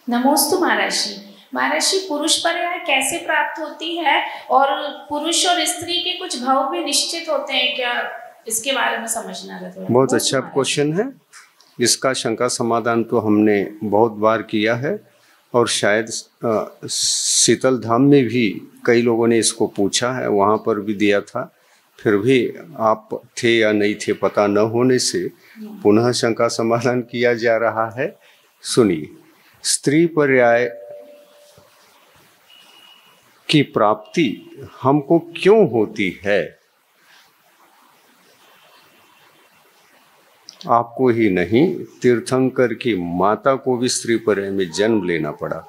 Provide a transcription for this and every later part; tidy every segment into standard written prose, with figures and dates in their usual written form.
नमोस्तु महर्षि। महर्षि, पुरुष पर्याय कैसे प्राप्त होती है और पुरुष और स्त्री के कुछ भाव भी निश्चित होते हैं क्या? इसके बारे में समझना था थोड़ा। बहुत अच्छा क्वेश्चन है। इसका शंका समाधान तो हमने बहुत बार किया है और शायद शीतल धाम में भी कई लोगों ने इसको पूछा है, वहाँ पर भी दिया था। फिर भी आप थे या नहीं थे पता न होने से पुनः शंका समाधान किया जा रहा है। सुनिए, स्त्री पर्याय की प्राप्ति हमको क्यों होती है? आपको ही नहीं, तीर्थंकर की माता को भी स्त्री पर्याय में जन्म लेना पड़ा।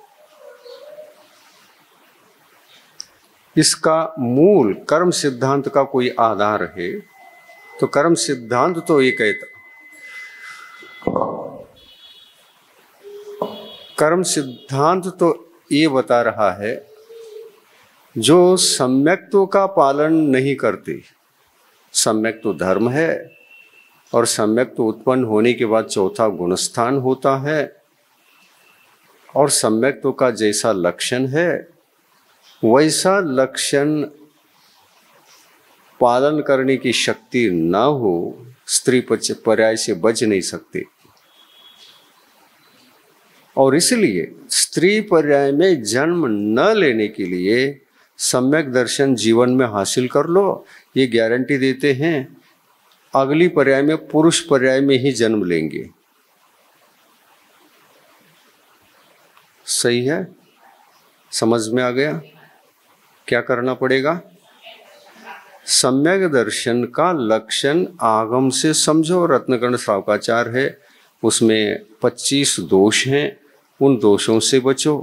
इसका मूल कर्म सिद्धांत का कोई आधार है तो कर्म सिद्धांत तो ये कहता, कर्म सिद्धांत तो ये बता रहा है जो सम्यक्त्व का पालन नहीं करते। सम्यक्त्व धर्म है और सम्यक्त्व उत्पन्न होने के बाद चौथा गुणस्थान होता है और सम्यक्त्व का जैसा लक्षण है वैसा लक्षण पालन करने की शक्ति ना हो, स्त्री पर्याय से बच नहीं सकते। और इसलिए स्त्री पर्याय में जन्म न लेने के लिए सम्यक दर्शन जीवन में हासिल कर लो, ये गारंटी देते हैं अगली पर्याय में पुरुष पर्याय में ही जन्म लेंगे। सही है? समझ में आ गया? क्या करना पड़ेगा? सम्यक दर्शन का लक्षण आगम से समझो। रत्नकर्ण श्रावकाचार है, उसमें 25 दोष हैं, उन दोषों से बचो।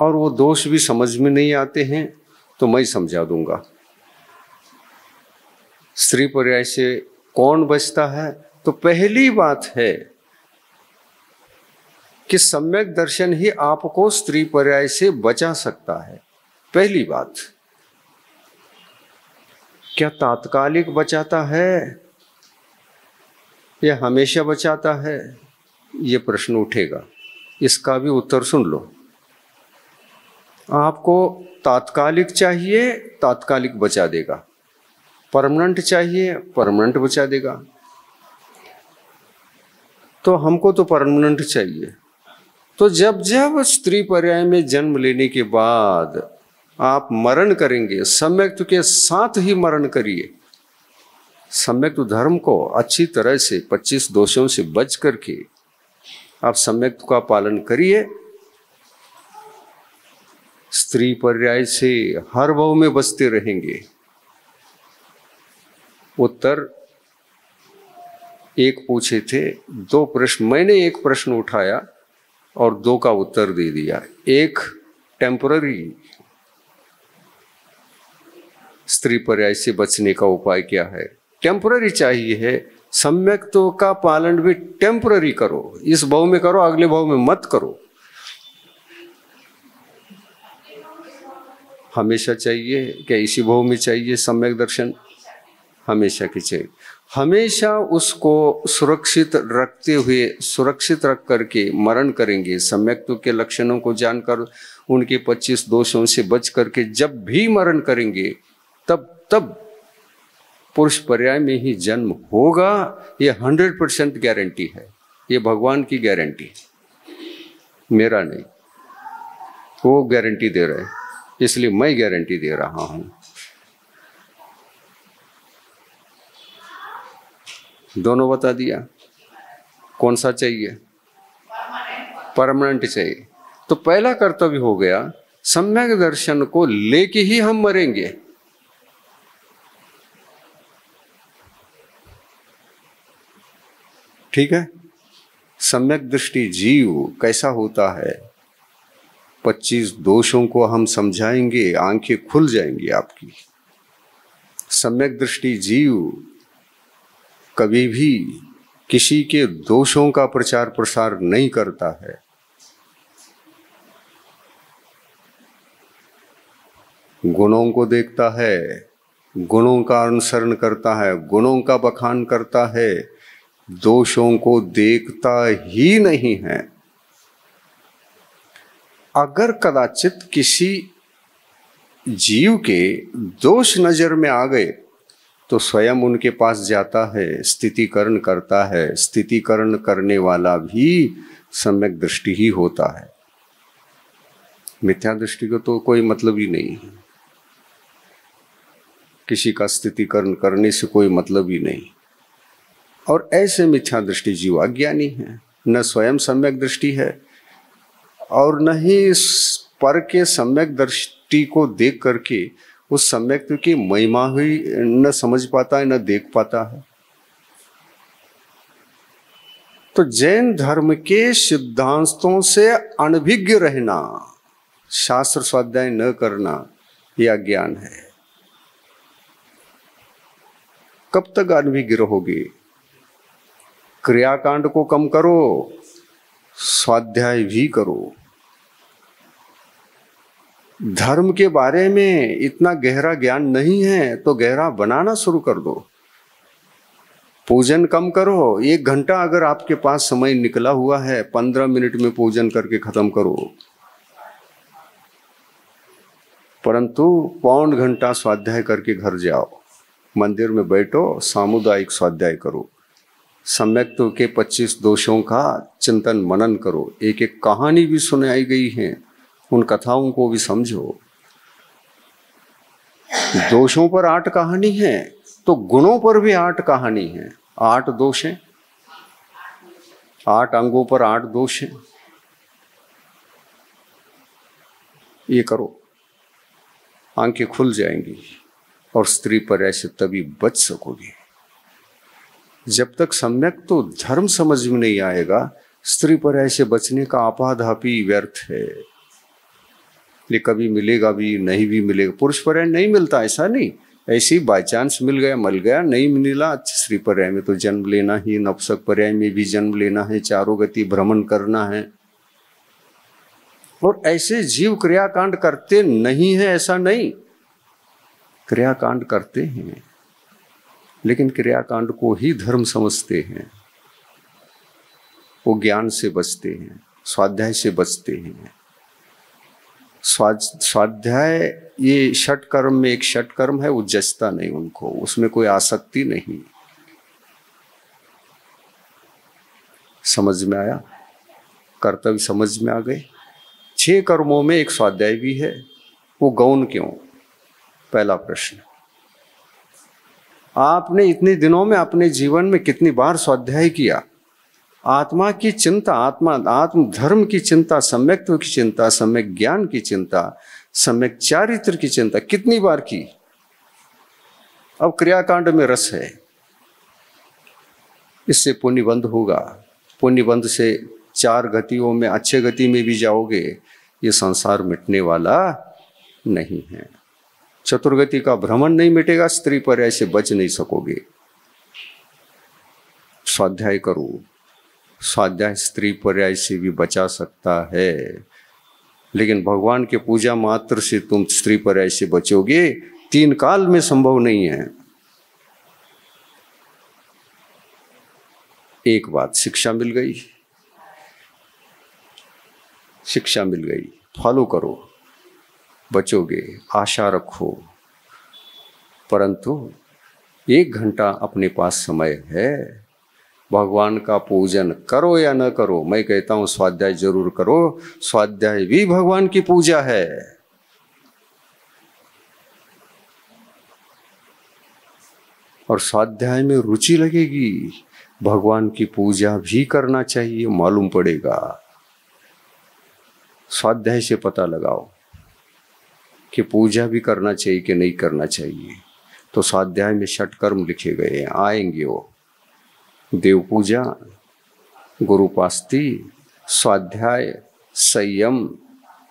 और वो दोष भी समझ में नहीं आते हैं तो मैं समझा दूंगा। स्त्री पर्याय से कौन बचता है? तो पहली बात है कि सम्यक दर्शन ही आपको स्त्री पर्याय से बचा सकता है। पहली बात। क्या तात्कालिक बचाता है या हमेशा बचाता है? ये प्रश्न उठेगा, इसका भी उत्तर सुन लो। आपको तात्कालिक चाहिए, तात्कालिक बचा देगा। परमानेंट चाहिए, परमानेंट बचा देगा। तो हमको तो परमानेंट चाहिए। तो जब जब स्त्री पर्याय में जन्म लेने के बाद आप मरण करेंगे, सम्यक्त्व के साथ ही मरण करिए। सम्यक्त्व धर्म को अच्छी तरह से 25 दोषों से बच करके आप सम्यक्त्व का पालन करिए। स्त्री पर्याय से हर भाव में बचते रहेंगे। उत्तर एक पूछे थे, 2 प्रश्न, मैंने एक प्रश्न उठाया और 2 का उत्तर दे दिया। एक टेम्पररी स्त्री पर्याय से बचने का उपाय क्या है? टेम्पररी चाहिए है। सम्यक्त्व का पालन भी टेम्पररी करो, इस भाव में करो, अगले भाव में मत करो। हमेशा चाहिए क्या? इसी भाव में चाहिए सम्यक दर्शन? हमेशा की चाहिए। हमेशा उसको सुरक्षित रखते हुए, सुरक्षित रख करके मरण करेंगे। सम्यक्त्व के लक्षणों को जानकर उनके 25 दोषों से बच करके जब भी मरण करेंगे तब पुरुष पर्याय में ही जन्म होगा। ये 100% गारंटी है। ये भगवान की गारंटी, मेरा नहीं। वो गारंटी दे रहे हैं, इसलिए मैं गारंटी दे रहा हूं। दोनों बता दिया। कौन सा चाहिए? परमानेंट चाहिए। तो पहला कर्तव्य हो गया, सम्यक दर्शन को लेके ही हम मरेंगे। ठीक है? सम्यक दृष्टि जीव कैसा होता है, 25 दोषों को हम समझाएंगे, आंखें खुल जाएंगी आपकी। सम्यक दृष्टि जीव कभी भी किसी के दोषों का प्रचार प्रसार नहीं करता है। गुणों को देखता है, गुणों का अनुसरण करता है, गुणों का बखान करता है, दोषों को देखता ही नहीं है। अगर कदाचित किसी जीव के दोष नजर में आ गए तो स्वयं उनके पास जाता है, स्थितिकरण करता है। स्थितिकरण करने वाला भी सम्यक दृष्टि ही होता है। मिथ्या दृष्टि को तो कोई मतलब ही नहीं है। किसी का स्थितिकरण करने से कोई मतलब ही नहीं। और ऐसे मिथ्या दृष्टि जीव अज्ञानी है, न स्वयं सम्यक दृष्टि है और न ही पर के सम्यक दृष्टि को देख करके उस सम्यक की महिमा हुई न समझ पाता है न देख पाता है। तो जैन धर्म के सिद्धांतों से अनभिज्ञ रहना, शास्त्र स्वाध्याय न करना, यह अज्ञान है। कब तक अनभिज्ञ रहोगे? क्रियाकांड को कम करो, स्वाध्याय भी करो। धर्म के बारे में इतना गहरा ज्ञान नहीं है तो गहरा बनाना शुरू कर दो। पूजन कम करो। 1 घंटा अगर आपके पास समय निकला हुआ है, 15 मिनट में पूजन करके खत्म करो, परंतु पौन घंटा स्वाध्याय करके घर जाओ। मंदिर में बैठो, सामुदायिक स्वाध्याय करो। सम्यक्त्व के 25 दोषों का चिंतन मनन करो। एक एक कहानी भी सुनाई गई है, उन कथाओं को भी समझो। दोषों पर 8 कहानी है तो गुणों पर भी 8 कहानी है। 8 दोष हैं, 8 अंगों पर 8 दोष हैं। ये करो, आंखें खुल जाएंगी और स्त्री पर ऐसे तभी बच सकोगे। जब तक सम्यक तो धर्म समझ में नहीं आएगा, स्त्री पर ऐसे बचने का आपाधापी व्यर्थ है। ये कभी मिलेगा भी, नहीं भी मिलेगा। पुरुष पर्याय नहीं मिलता, ऐसा नहीं, ऐसे ही बाई चांस मिल गया, मल गया, नहीं मिला। अच्छा, स्त्री पर्याय में तो जन्म लेना ही, नपुंसक पर्याय में भी जन्म लेना है, चारों गति भ्रमण करना है। और ऐसे जीव क्रियाकांड करते नहीं है, ऐसा नहीं, क्रियाकांड करते हैं, लेकिन क्रियाकांड को ही धर्म समझते हैं। वो ज्ञान से बचते हैं, स्वाध्याय से बचते हैं। स्वाध्याय ये षट कर्म में एक षट कर्म है, वो जचता नहीं उनको, उसमें कोई आसक्ति नहीं। समझ में आया? कर्तव्य समझ में आ गए? 6 कर्मों में एक स्वाध्याय भी है, वो गौण क्यों? पहला प्रश्न। आपने इतने दिनों में अपने जीवन में कितनी बार स्वाध्याय किया? आत्मा की चिंता, आत्म धर्म की चिंता, सम्यक्त्व की चिंता, सम्यक ज्ञान की चिंता, सम्यक चारित्र की चिंता कितनी बार की? अब क्रियाकांड में रस है, इससे पुण्यबंध होगा। पुण्यबंध से 4 गतियों में अच्छे गति में भी जाओगे, ये संसार मिटने वाला नहीं है। चतुर्गति का भ्रमण नहीं मिटेगा, स्त्री पर ऐसे बच नहीं सकोगे। स्वाध्याय करो। स्वाध्याय स्त्री पर्याय से भी बचा सकता है, लेकिन भगवान के पूजा मात्र से तुम स्त्री पर्याय से बचोगे 3 काल में संभव नहीं है। एक बात, शिक्षा मिल गई, शिक्षा मिल गई, फॉलो करो, बचोगे, आशा रखो। परंतु 1 घंटा अपने पास समय है, भगवान का पूजन करो या न करो, मैं कहता हूं स्वाध्याय जरूर करो। स्वाध्याय भी भगवान की पूजा है। और स्वाध्याय में रुचि लगेगी, भगवान की पूजा भी करना चाहिए, मालूम पड़ेगा। स्वाध्याय से पता लगाओ कि पूजा भी करना चाहिए कि नहीं करना चाहिए। तो स्वाध्याय में षट कर्म लिखे गए हैं, आएंगे वो। देव पूजा, गुरुपास्ति, स्वाध्याय, संयम,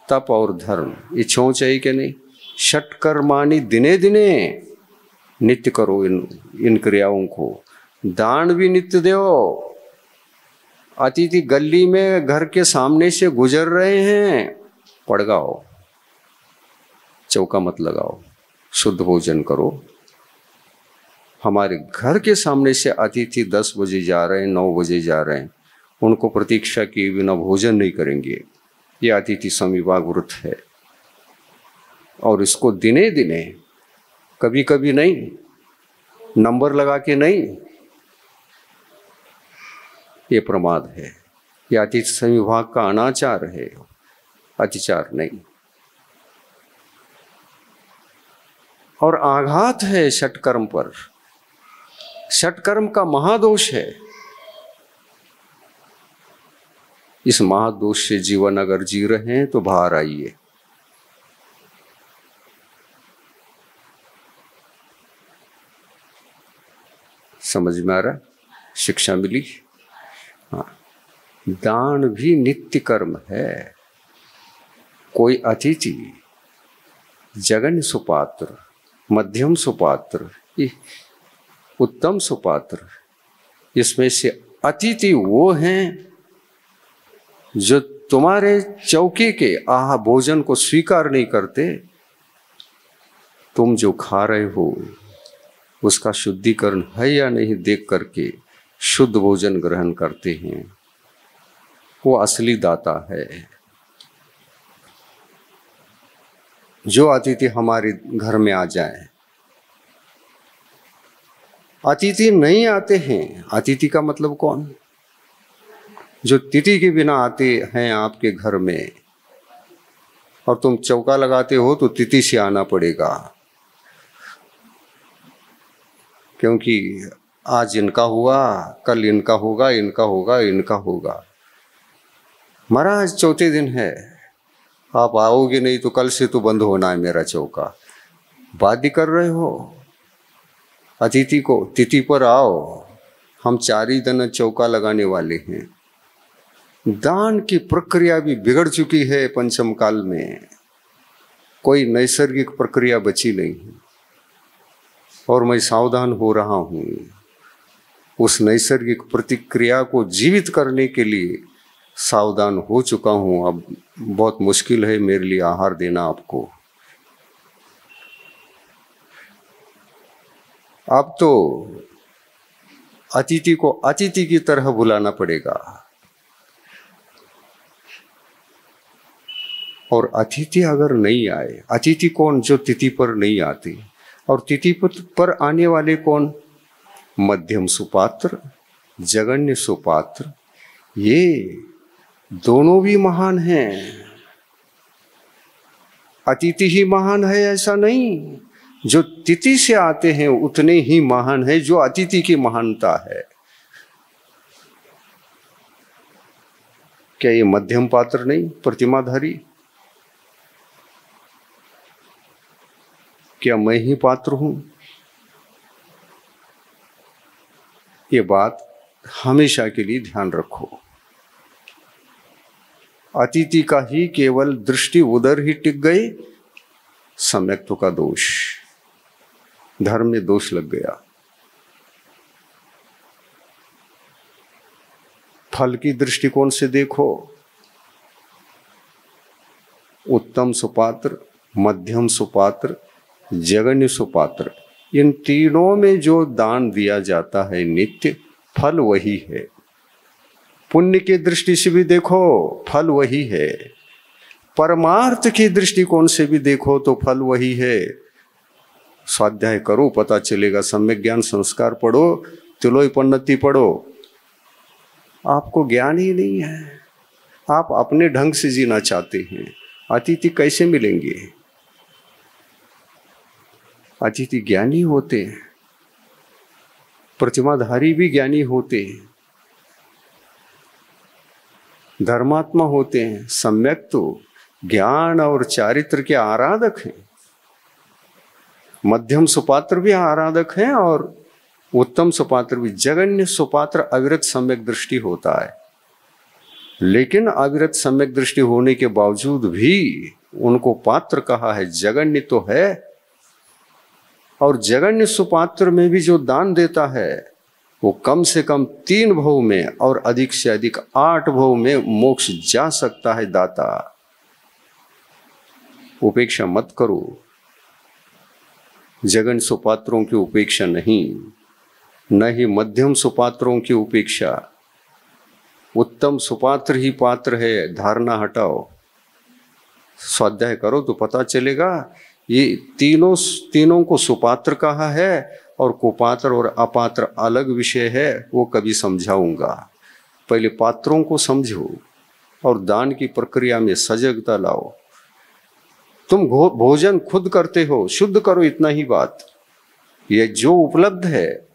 तप और धर्म, ये छो चाहिए कि नहीं? षट कर्माणि दिने दिने नित्य करो इन क्रियाओं को। दान भी नित्य दो। अतिथि गली में घर के सामने से गुजर रहे हैं, पड़गाओ, चौका मत लगाओ, शुद्ध भोजन करो। हमारे घर के सामने से अतिथि 10 बजे जा रहे हैं, 9 बजे जा रहे हैं, उनको प्रतीक्षा किए बिना भोजन नहीं करेंगे, ये अतिथि समविभाग वृत्त है। और इसको दिने दिने, कभी कभी नहीं, नंबर लगा के नहीं, ये प्रमाद है। ये अतिथि समविभाग का अनाचार है, अतिचार नहीं। और आघात है षटकर्म पर। षटकर्म का महादोष है। इस महादोष से जीवन अगर जी रहे हैं तो बाहर आइए। समझ में आ रहा? शिक्षा मिली? हाँ। दान भी नित्य कर्म है। कोई अतिथि, जघन्य सुपात्र, मध्यम सुपात्र, उत्तम सुपात्र, इसमें से अतिथि वो हैं जो तुम्हारे चौके के भोजन को स्वीकार नहीं करते। तुम जो खा रहे हो उसका शुद्धिकरण है या नहीं देख करके शुद्ध भोजन ग्रहण करते हैं। वो असली दाता है। जो अतिथि हमारे घर में आ जाए, अतिथि नहीं आते हैं। अतिथि का मतलब कौन? जो तिथि के बिना आते हैं आपके घर में, और तुम चौका लगाते हो तो तिथि से आना पड़ेगा, क्योंकि आज इनका हुआ, कल इनका होगा, इनका होगा, इनका होगा। महाराज चौथे दिन है, आप आओगे नहीं तो कल से तो बंद होना है मेरा चौका। बात भी कर रहे हो अतिथि को, तिथि पर आओ, हम 4 ही दिन चौका लगाने वाले हैं। दान की प्रक्रिया भी बिगड़ चुकी है पंचम काल में। कोई नैसर्गिक प्रक्रिया बची नहीं है। और मैं सावधान हो रहा हूँ। उस नैसर्गिक प्रतिक्रिया को जीवित करने के लिए सावधान हो चुका हूँ। अब बहुत मुश्किल है मेरे लिए आहार देना आपको। अब तो अतिथि को अतिथि की तरह बुलाना पड़ेगा। और अतिथि अगर नहीं आए, अतिथि कौन? जो तिथि पर नहीं आते। और तिथि पर आने वाले कौन? मध्यम सुपात्र, जघन्य सुपात्र। ये दोनों भी महान हैं। अतिथि ही महान है ऐसा नहीं। जो तिथि से आते हैं उतने ही महान है जो अतिथि की महानता है। क्या ये मध्यम पात्र नहीं, प्रतिमाधारी? क्या मैं ही पात्र हूं? ये बात हमेशा के लिए ध्यान रखो। अतिथि का ही केवल दृष्टि उधर ही टिक गई, सम्यक्त्व का दोष, धर्म में दोष लग गया। फल की दृष्टिकोण से देखो, उत्तम सुपात्र, मध्यम सुपात्र, जघन्य सुपात्र, इन तीनों में जो दान दिया जाता है नित्य, फल वही है। पुण्य की दृष्टि से भी देखो, फल वही है। परमार्थ की दृष्टिकोण से भी देखो तो फल वही है। स्वाध्याय करो, पता चलेगा। सम्यक ज्ञान संस्कार पढ़ो, तिलोई पन्नति पढ़ो। आपको ज्ञान ही नहीं है। आप अपने ढंग से जीना चाहते हैं। अतिथि कैसे मिलेंगे? अतिथि ज्ञानी होते हैं, प्रतिमाधारी भी ज्ञानी होते हैं, धर्मात्मा होते हैं, सम्यक तो ज्ञान और चारित्र के आराधक हैं। मध्यम सुपात्र भी आराधक हैं और उत्तम सुपात्र भी। जघन्य सुपात्र अविरत सम्यक दृष्टि होता है, लेकिन अविरत सम्यक दृष्टि होने के बावजूद भी उनको पात्र कहा है। जघन्य तो है। और जघन्य सुपात्र में भी जो दान देता है वो कम से कम 3 भव में और अधिक से अधिक 8 भव में मोक्ष जा सकता है दाता। उपेक्षा मत करो। जघन्य सुपात्रों की उपेक्षा नहीं, न ही मध्यम सुपात्रों की उपेक्षा। उत्तम सुपात्र ही पात्र है, धारणा हटाओ। स्वाध्याय करो तो पता चलेगा। ये तीनों को सुपात्र कहा है, और कुपात्र और अपात्र अलग विषय है, वो कभी समझाऊंगा। पहले पात्रों को समझो और दान की प्रक्रिया में सजगता लाओ। तुम भोजन खुद करते हो, शुद्ध करो, इतना ही बात। ये जो उपलब्ध है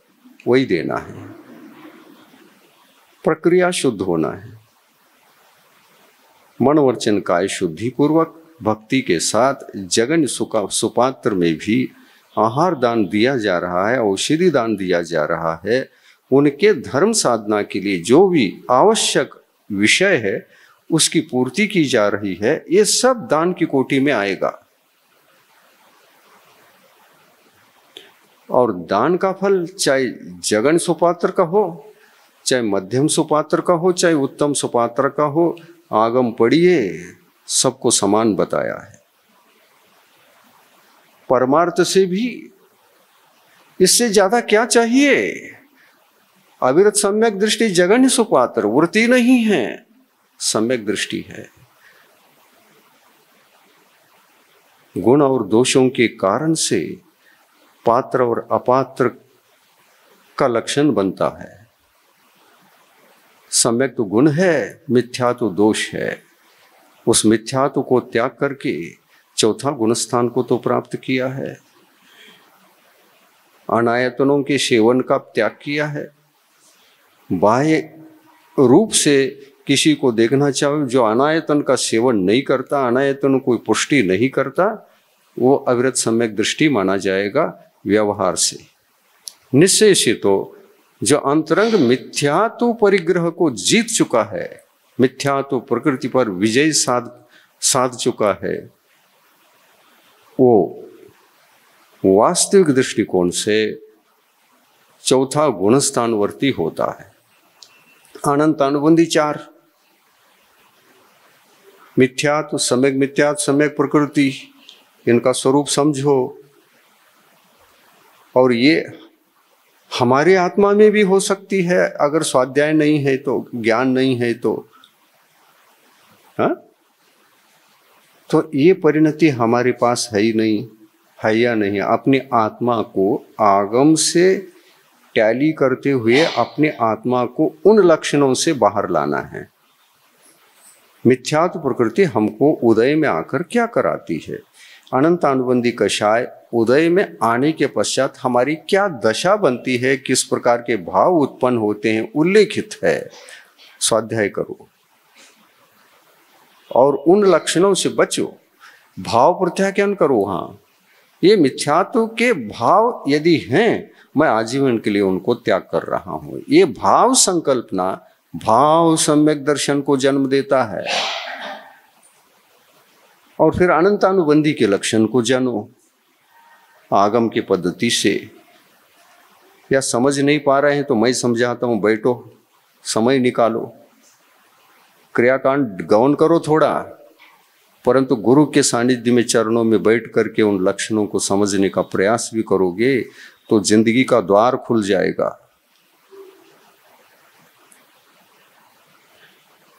वही देना है, प्रक्रिया शुद्ध होना है। मन वचन काय शुद्धि पूर्वक भक्ति के साथ जगन सुपात्र में भी आहार दान दिया जा रहा है, औषधि दान दिया जा रहा है। उनके धर्म साधना के लिए जो भी आवश्यक विषय है उसकी पूर्ति की जा रही है। ये सब दान की कोटि में आएगा। और दान का फल चाहे जगन सुपात्र का हो, चाहे मध्यम सुपात्र का हो, चाहे उत्तम सुपात्र का हो, आगम पढ़िए, सबको समान बताया है। परमार्थ से भी इससे ज्यादा क्या चाहिए? अविरत सम्यक दृष्टि जगन सुपात्र, वृत्ति नहीं है, सम्यक दृष्टि है। गुण और दोषों के कारण से पात्र और अपात्र का लक्षण बनता है। सम्यक तो गुण है, मिथ्या तो दोष है। उस मिथ्यात्व को त्याग करके चौथा गुणस्थान को तो प्राप्त किया है। अनायतनों के सेवन का त्याग किया है। बाह्य रूप से किसी को देखना चाहे जो अनायतन का सेवन नहीं करता, अनायतन को पुष्टि नहीं करता, वो अविरत सम्यक दृष्टि माना जाएगा व्यवहार से। निश्चय से तो जो अंतरंग मिथ्यात्व परिग्रह को जीत चुका है, मिथ्यात्व प्रकृति पर विजय साध चुका है, वो वास्तविक दृष्टिकोण से चौथा गुणस्थानवर्ती होता है। अनंत अनुबंधी चार, मिथ्यात्व, सम्यक प्रकृति, इनका स्वरूप समझो। और ये हमारे आत्मा में भी हो सकती है, अगर स्वाध्याय नहीं है तो, ज्ञान नहीं है तो। हाँ, तो ये परिणति हमारे पास है ही नहीं, है या नहीं? अपनी आत्मा को आगम से टैली करते हुए अपने आत्मा को उन लक्षणों से बाहर लाना है। मिथ्यात्व प्रकृति हमको उदय में आकर क्या कराती है? अनंत अनुबंधी कषाय उदय में आने के पश्चात हमारी क्या दशा बनती है, किस प्रकार के भाव उत्पन्न होते हैं, उल्लेखित है। स्वाध्याय करो और उन लक्षणों से बचो, भाव प्रत्याख्यान करो। हाँ, ये मिथ्यात्व के भाव यदि हैं, मैं आजीवन के लिए उनको त्याग कर रहा हूं। ये भाव संकल्पना भाव सम्यक दर्शन को जन्म देता है। और फिर अनंतानुबंधी के लक्षण को जानो आगम की पद्धति से। या समझ नहीं पा रहे हैं तो मैं समझाता हूं, बैठो, समय निकालो, क्रियाकांड गौन करो थोड़ा, परंतु गुरु के सानिध्य में चरणों में बैठ करके उन लक्षणों को समझने का प्रयास भी करोगे तो जिंदगी का द्वार खुल जाएगा।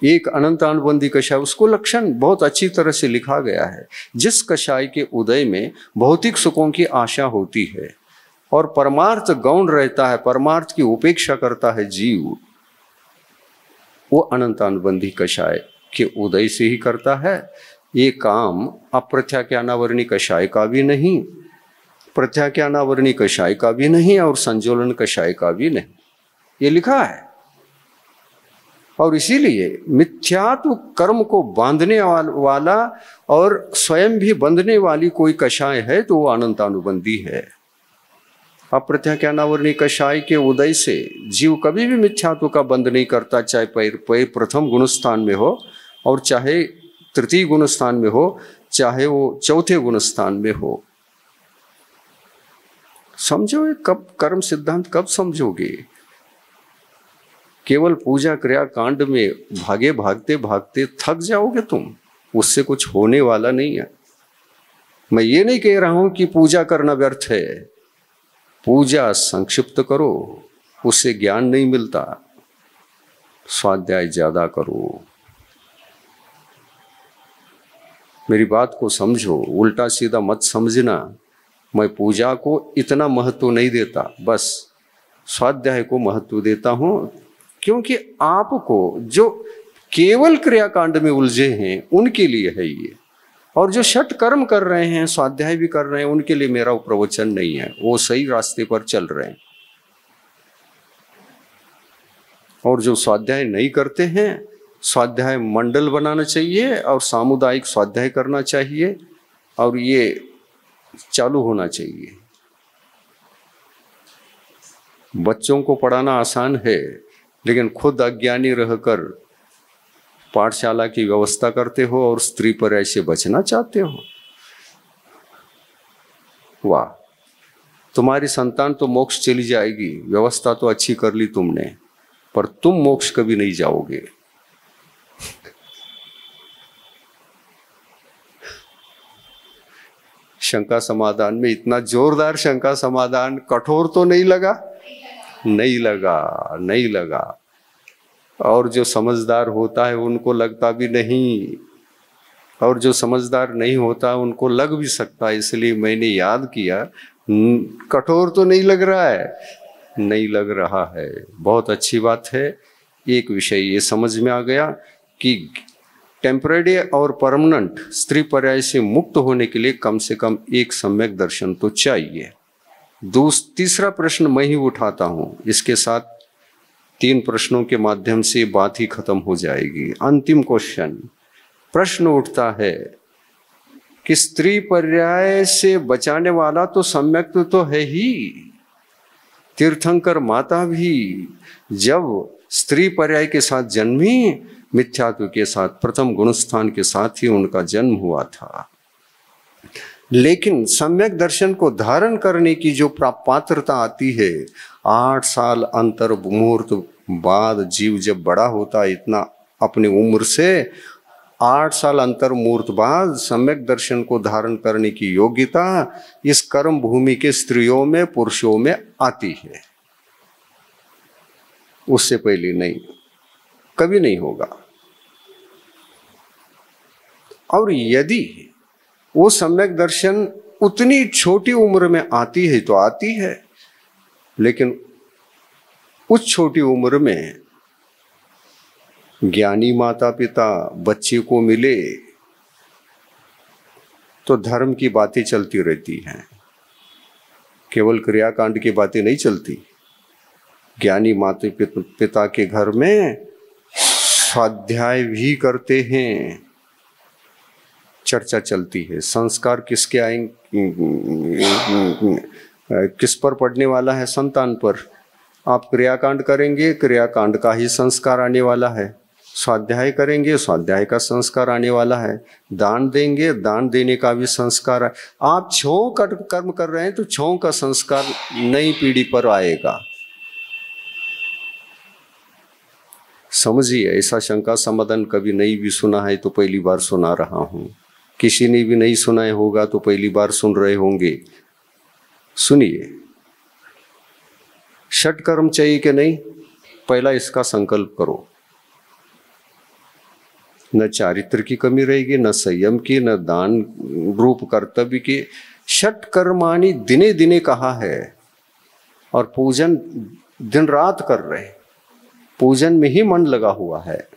एक अनंत अनुबंधी कषाय, उसको लक्षण बहुत अच्छी तरह से लिखा गया है। जिस कषाय के उदय में भौतिक सुखों की आशा होती है और परमार्थ गौण रहता है, परमार्थ की उपेक्षा करता है जीव, वो अनंत अनुबंधी कषाय के उदय से ही करता है। ये काम अप्रत्याख्यानावरणी कषाय का भी नहीं, प्रत्याख्यानावरणी कषाय का भी नहीं, और संजोलन कषाय का भी नहीं। ये लिखा है। और इसीलिए मिथ्यात्व कर्म को बांधने वाला और स्वयं भी बंधने वाली कोई कषाय है तो वो अनंतानुबंधी है। अप्रत्याख्यानावरणी कषाय के उदय से जीव कभी भी मिथ्यात्व का बंध नहीं करता, चाहे प्रथम गुणस्थान में हो और चाहे तृतीय गुणस्थान में हो, चाहे वो चौथे गुणस्थान में हो। समझो ये कब कर्म सिद्धांत कब समझोगे? केवल पूजा क्रिया कांड में भागते भागते थक जाओगे तुम, उससे कुछ होने वाला नहीं है। मैं ये नहीं कह रहा हूं कि पूजा करना व्यर्थ है, पूजा संक्षिप्त करो, उससे ज्ञान नहीं मिलता। स्वाध्याय ज्यादा करो, मेरी बात को समझो, उल्टा सीधा मत समझना। मैं पूजा को इतना महत्व नहीं देता, बस स्वाध्याय को महत्व देता हूँ, क्योंकि आपको जो केवल क्रियाकांड में उलझे हैं उनके लिए है ये, और जो षट कर्म कर रहे हैं, स्वाध्याय भी कर रहे हैं, उनके लिए मेरा प्रवचन नहीं है। वो सही रास्ते पर चल रहे हैं। और जो स्वाध्याय नहीं करते हैं, स्वाध्याय मंडल बनाना चाहिए और सामुदायिक स्वाध्याय करना चाहिए, और ये चालू होना चाहिए। बच्चों को पढ़ाना आसान है, लेकिन खुद अज्ञानी रहकर पाठशाला की व्यवस्था करते हो और स्त्री पर ऐसे बचना चाहते हो। वाह, तुम्हारी संतान तो मोक्ष चली जाएगी, व्यवस्था तो अच्छी कर ली तुमने, पर तुम मोक्ष कभी नहीं जाओगे। शंका समाधान में इतना जोरदार शंका समाधान, कठोर तो नहीं लगा? नहीं लगा, नहीं लगा। और जो समझदार होता है उनको लगता भी नहीं, और जो समझदार नहीं होता उनको लग भी सकता है। इसलिए मैंने याद किया, कठोर तो नहीं लग रहा है? नहीं लग रहा है, बहुत अच्छी बात है। एक विषय ये समझ में आ गया कि टेम्परेरी और परमानेंट स्त्री पर्याय से मुक्त होने के लिए कम से कम एक सम्यक दर्शन तो चाहिए। तीसरा प्रश्न मैं ही उठाता हूँ, इसके साथ 3 प्रश्नों के माध्यम से बात ही खत्म हो जाएगी। अंतिम क्वेश्चन, प्रश्न उठता है कि स्त्री पर्याय से बचाने वाला तो सम्यक तो है ही। तीर्थंकर माता भी जब स्त्री पर्याय के साथ जन्मी, मिथ्यात्व के साथ, प्रथम गुणस्थान के साथ ही उनका जन्म हुआ था। लेकिन सम्यक दर्शन को धारण करने की जो पात्रता आती है, 8 साल अंतर मुहूर्त बाद जीव जब बड़ा होता है, इतना अपनी उम्र से 8 साल अंतर मुहूर्त बाद सम्यक दर्शन को धारण करने की योग्यता इस कर्म भूमि के स्त्रियों में, पुरुषों में आती है। उससे पहले नहीं, कभी नहीं होगा। और यदि वो सम्यक दर्शन उतनी छोटी उम्र में आती है तो आती है, लेकिन उस छोटी उम्र में ज्ञानी माता पिता बच्चे को मिले तो धर्म की बातें चलती रहती हैं, केवल क्रियाकांड की बातें नहीं चलती। ज्ञानी माता पिता के घर में स्वाध्याय भी करते हैं, चर्चा चलती है। संस्कार किसके आएंगे, किस पर पड़ने वाला है? संतान पर। आप क्रियाकांड करेंगे, क्रियाकांड का ही संस्कार आने वाला है। स्वाध्याय करेंगे, स्वाध्याय का संस्कार आने वाला है। दान देंगे, दान देने का भी संस्कार है। आप 6 कर्म कर रहे हैं तो 6 का संस्कार नई पीढ़ी पर आएगा। समझिए, ऐसा शंका समाधान कभी नहीं भी सुना है तो पहली बार सुना रहा हूं। किसी ने भी नहीं सुना होगा तो पहली बार सुन रहे होंगे। सुनिए, षट कर्म चाहिए कि नहीं? पहला इसका संकल्प करो। न चारित्र की कमी रहेगी, न संयम की, न दान रूप कर्तव्य की। षट कर्माणि दिने दिने कहा है, और पूजन दिन रात कर रहे, पूजन में ही मन लगा हुआ है।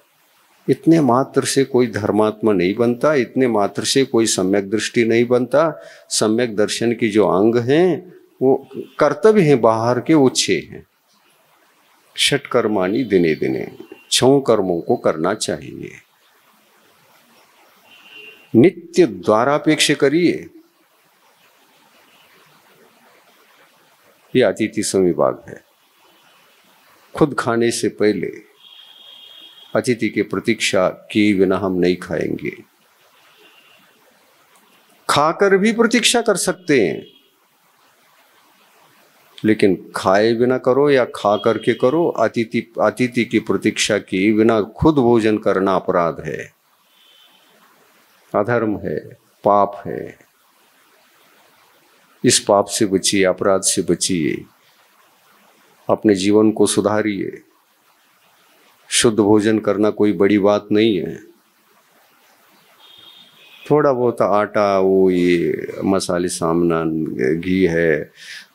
इतने मात्र से कोई धर्मात्मा नहीं बनता, इतने मात्र से कोई सम्यक दृष्टि नहीं बनता। सम्यक दर्शन की जो अंग हैं वो कर्तव्य हैं, बाहर के वो 6 हैं। षट कर्माणि दिने दिने, 6 कर्मों को करना चाहिए। नित्य द्वारापेक्ष करिए। ये अतिथि संविभाग है। खुद खाने से पहले अतिथि की प्रतीक्षा किए बिना हम नहीं खाएंगे। खाकर भी प्रतीक्षा कर सकते हैं, लेकिन खाए बिना करो या खा करके करो। अतिथि की प्रतीक्षा किए बिना खुद भोजन करना अपराध है, अधर्म है, पाप है। इस पाप से बचिए, अपराध से बचिए, अपने जीवन को सुधारिए। शुद्ध भोजन करना कोई बड़ी बात नहीं है। थोड़ा बहुत आटा, वो ये मसाले सामान, घी है,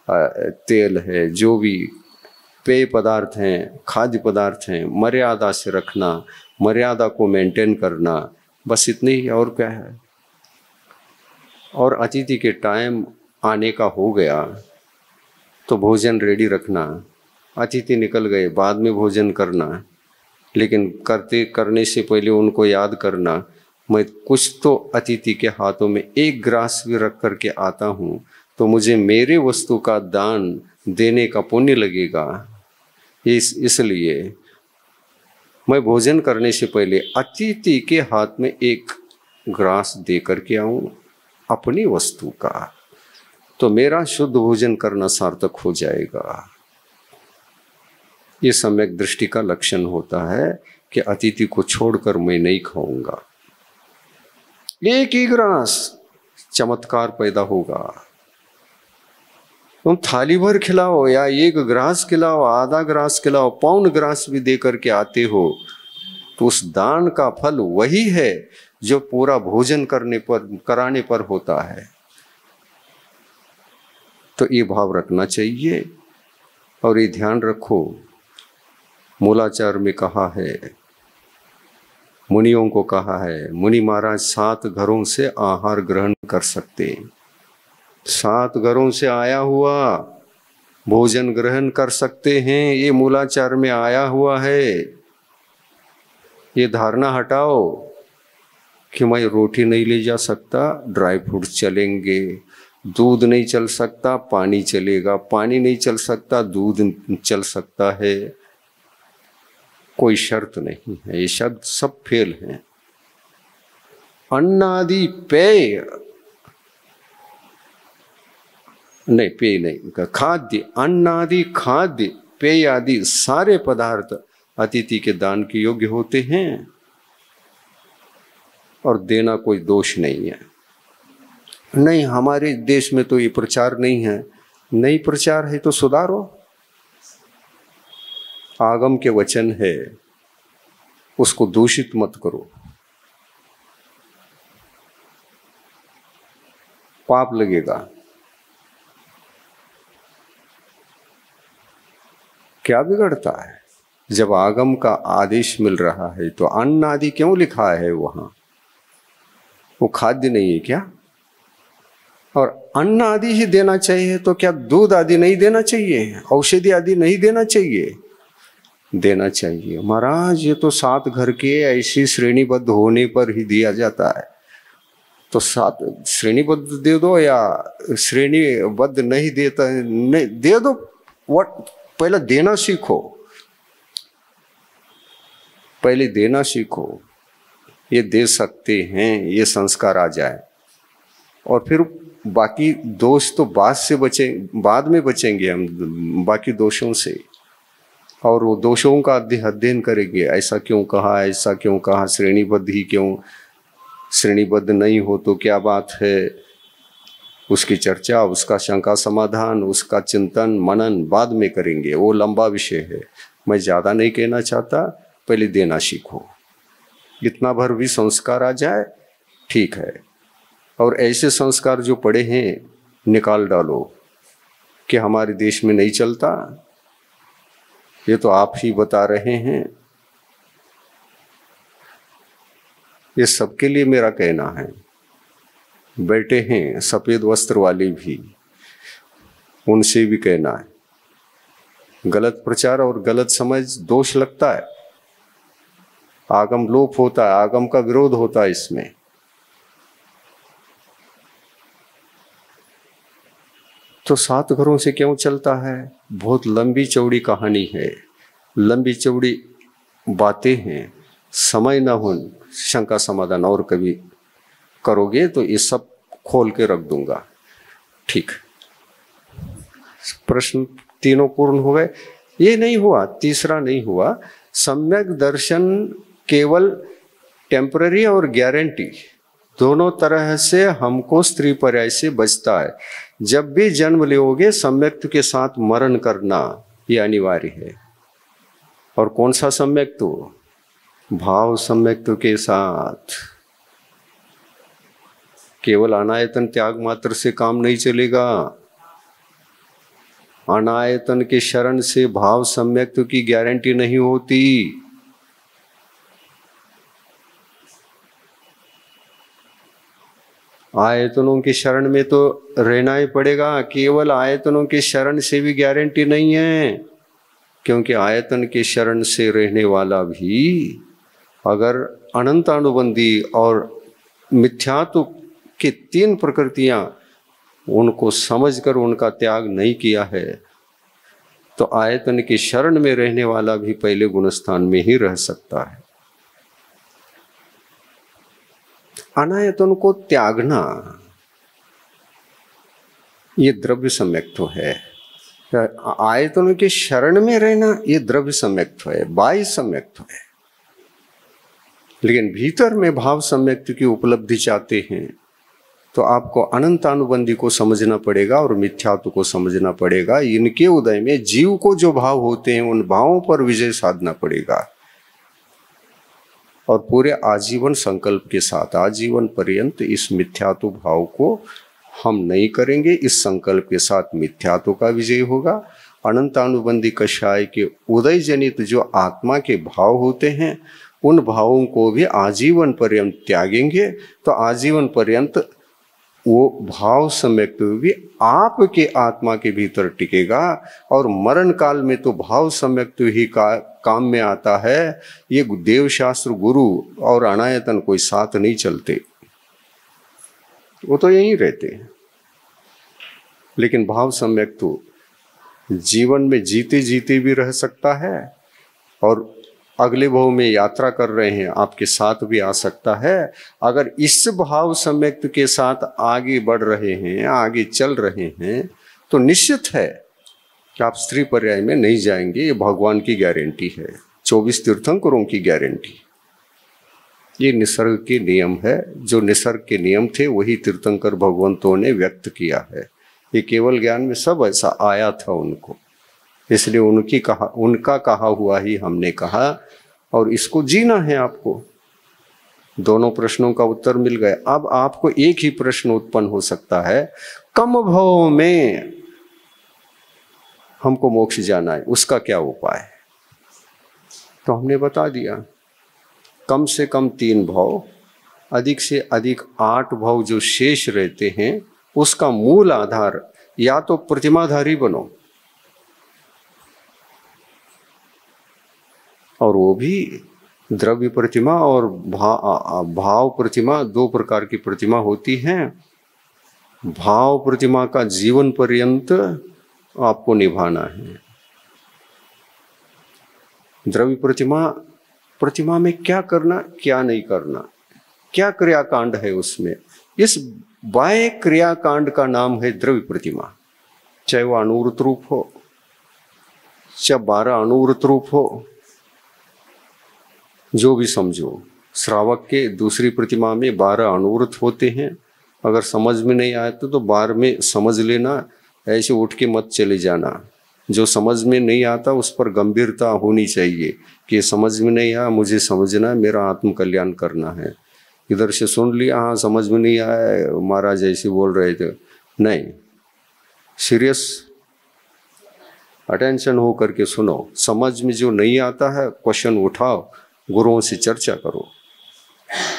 तेल है, जो भी पेय पदार्थ हैं, खाद्य पदार्थ हैं, मर्यादा से रखना, मर्यादा को मेंटेन करना, बस इतनी ही, और क्या है। और अतिथि के टाइम आने का हो गया तो भोजन रेडी रखना, अतिथि निकल गए बाद में भोजन करना, लेकिन करने से पहले उनको याद करना, मैं कुछ तो अतिथि के हाथों में एक ग्रास भी रख करके आता हूँ तो मुझे मेरे वस्तु का दान देने का पुण्य लगेगा। इसलिए मैं भोजन करने से पहले अतिथि के हाथ में एक ग्रास दे करके आऊं अपनी वस्तु का, तो मेरा शुद्ध भोजन करना सार्थक हो जाएगा। ये सम्यक दृष्टि का लक्षण होता है कि अतिथि को छोड़कर मैं नहीं खाऊंगा। एक ही ग्रास चमत्कार पैदा होगा। तुम थाली भर खिलाओ या एक ग्रास खिलाओ, आधा ग्रास खिलाओ, पौन ग्रास भी दे करके आते हो, तो उस दान का फल वही है जो पूरा भोजन कराने पर होता है। तो ये भाव रखना चाहिए। और ये ध्यान रखो, मूलाचार में कहा है, मुनियों को कहा है, मुनि महाराज 7 घरों से आहार ग्रहण कर सकते, 7 घरों से आया हुआ भोजन ग्रहण कर सकते हैं। ये मूलाचार में आया हुआ है। ये धारणा हटाओ कि मैं रोटी नहीं ले जा सकता, ड्राई फ्रूट चलेंगे, दूध नहीं चल सकता, पानी चलेगा, पानी नहीं चल सकता, दूध चल सकता है। कोई शर्त नहीं है, ये शब्द सब फेल हैं। अन्नादि पेय नहीं, पेय नहीं, खाद्य, अन्नादि खाद्य पेय आदि सारे पदार्थ अतिथि के दान के योग्य होते हैं और देना कोई दोष नहीं है। नहीं, हमारे देश में तो ये प्रचार नहीं है। नहीं प्रचार है तो सुधारो। आगम के वचन है, उसको दूषित मत करो, पाप लगेगा। क्या बिगड़ता है? जब आगम का आदेश मिल रहा है तो अन्न आदि क्यों लिखा है वहां? वो खाद्य नहीं है क्या? और अन्न आदि ही देना चाहिए, तो क्या दूध आदि नहीं देना चाहिए? औषधि आदि नहीं देना चाहिए? देना चाहिए। महाराज ये तो 7 घर के ऐसी श्रेणीबद्ध होने पर ही दिया जाता है, तो 7 श्रेणीबद्ध दे दो या श्रेणीबद्ध नहीं देता, नहीं दे दो। पहले देना सीखो, पहले देना सीखो। ये दे सकते हैं, ये संस्कार आ जाए, और फिर बाकी दोष तो बाद में बचेंगे हम बाकी दोषों से। और वो दोषों का अध्ययन करेंगे, ऐसा क्यों कहा, ऐसा क्यों कहा, श्रेणीबद्ध ही क्यों, श्रेणीबद्ध नहीं हो तो क्या बात है, उसकी चर्चा, उसका शंका समाधान, उसका चिंतन मनन बाद में करेंगे। वो लंबा विषय है, मैं ज़्यादा नहीं कहना चाहता। पहले देना सीखो, इतना भर भी संस्कार आ जाए ठीक है। और ऐसे संस्कार जो पड़े हैं निकाल डालो कि हमारे देश में नहीं चलता, ये तो आप ही बता रहे हैं। ये सबके लिए मेरा कहना है। बैठे हैं सफेद वस्त्र वाले भी, उनसे भी कहना है। गलत प्रचार और गलत समझ दोष लगता है, आगम लोप होता है, आगम का विरोध होता है इसमें। तो 7 घरों से क्यों चलता है? बहुत लंबी चौड़ी कहानी है, लंबी चौड़ी बातें हैं। समय ना हो, शंका समाधान और कभी करोगे तो ये सब खोल के रख दूंगा। ठीक, प्रश्न तीनों पूर्ण हो गए। ये नहीं हुआ, तीसरा नहीं हुआ। सम्यक दर्शन केवल टेम्पररी और गारंटी दोनों तरह से हमको स्त्री पर्याय से बचता है। जब भी जन्म लोगे सम्यक्त के साथ मरण करना ये अनिवार्य है। और कौन सा सम्यक्त? भाव सम्यक्त के साथ। केवल अनायतन त्याग मात्र से काम नहीं चलेगा। अनायतन के शरण से भाव सम्यक्त्व की गारंटी नहीं होती। आयतनों के शरण में तो रहना ही पड़ेगा, केवल आयतनों के शरण से भी गारंटी नहीं है, क्योंकि आयतन के शरण से रहने वाला भी अगर अनंतानुबंधी और मिथ्यात्व के 3 प्रकृतियां उनको समझकर उनका त्याग नहीं किया है, तो आयतन के शरण में रहने वाला भी पहले गुणस्थान में ही रह सकता है। अनायतन को त्यागना ये द्रव्य सम्यक्त्व है। आयतनों के शरण में रहना ये द्रव्य सम्यक्त्व है, बाह्य सम्यक्त्व है। लेकिन भीतर में भाव सम्यक्त्व की उपलब्धि चाहते हैं तो आपको अनंतानुबंधी को समझना पड़ेगा और मिथ्यात्व को समझना पड़ेगा। इनके उदय में जीव को जो भाव होते हैं उन भावों पर विजय साधना पड़ेगा और पूरे आजीवन संकल्प के साथ आजीवन पर्यंत इस मिथ्यात्व भाव को हम नहीं करेंगे। इस संकल्प के साथ मिथ्यात्व का विजय होगा। अनंतानुबंधी कषाय के उदय जनित जो आत्मा के भाव होते हैं उन भावों को भी आजीवन पर्यंत त्यागेंगे तो आजीवन पर्यंत वो भाव सम्यक्त्व भी आपके आत्मा के भीतर टिकेगा और मरण काल में तो भाव सम्यक्त्व ही काम में आता है। ये देव शास्त्र गुरु और अनायतन कोई साथ नहीं चलते, वो तो यहीं रहते हैं। लेकिन भाव सम्यक्त्व जीवन में जीते जीते भी रह सकता है और अगले भाव में यात्रा कर रहे हैं आपके साथ भी आ सकता है। अगर इस भाव सम्यक्त्व के साथ आगे बढ़ रहे हैं, आगे चल रहे हैं, तो निश्चित है कि आप स्त्री पर्याय में नहीं जाएंगे। ये भगवान की गारंटी है, 24 तीर्थंकरों की गारंटी। ये निसर्ग के नियम है, जो निसर्ग के नियम थे वही तीर्थंकर भगवंतों ने व्यक्त किया है। ये केवल ज्ञान में सब ऐसा आया था उनको, इसलिए उनका कहा हुआ ही हमने कहा और इसको जीना है आपको। दोनों प्रश्नों का उत्तर मिल गए। अब आपको एक ही प्रश्न उत्पन्न हो सकता है, कम भाव में हमको मोक्ष जाना है, उसका क्या उपाय है? तो हमने बता दिया, कम से कम 3 भाव, अधिक से अधिक 8 भाव जो शेष रहते हैं उसका मूल आधार या तो प्रतिमाधारी बनो, और वो भी द्रव्य प्रतिमा और भाव प्रतिमा 2 प्रकार की प्रतिमा होती हैं। भाव प्रतिमा का जीवन पर्यंत आपको निभाना है। द्रव्य प्रतिमा में क्या करना क्या नहीं करना, क्या क्रियाकांड है उसमें, इस बाह्य क्रियाकांड का नाम है द्रव्य प्रतिमा। चाहे वो अनुवृत रूप हो, चाहे 12 अनुवृत रूप हो, जो भी समझो। श्रावक के दूसरी प्रतिमा में 12 अनुवृत होते हैं। अगर समझ में नहीं आए तो 12 में समझ लेना, ऐसे उठ के मत चले जाना। जो समझ में नहीं आता उस पर गंभीरता होनी चाहिए कि समझ में नहीं आया, मुझे समझना है, मेरा आत्म कल्याण करना है। इधर से सुन लिया, हाँ समझ में नहीं आया, महाराज ऐसे बोल रहे थे, नहीं, सीरियस अटेंशन हो करके सुनो। समझ में जो नहीं आता है क्वेश्चन उठाओ, गुरुओं से चर्चा करो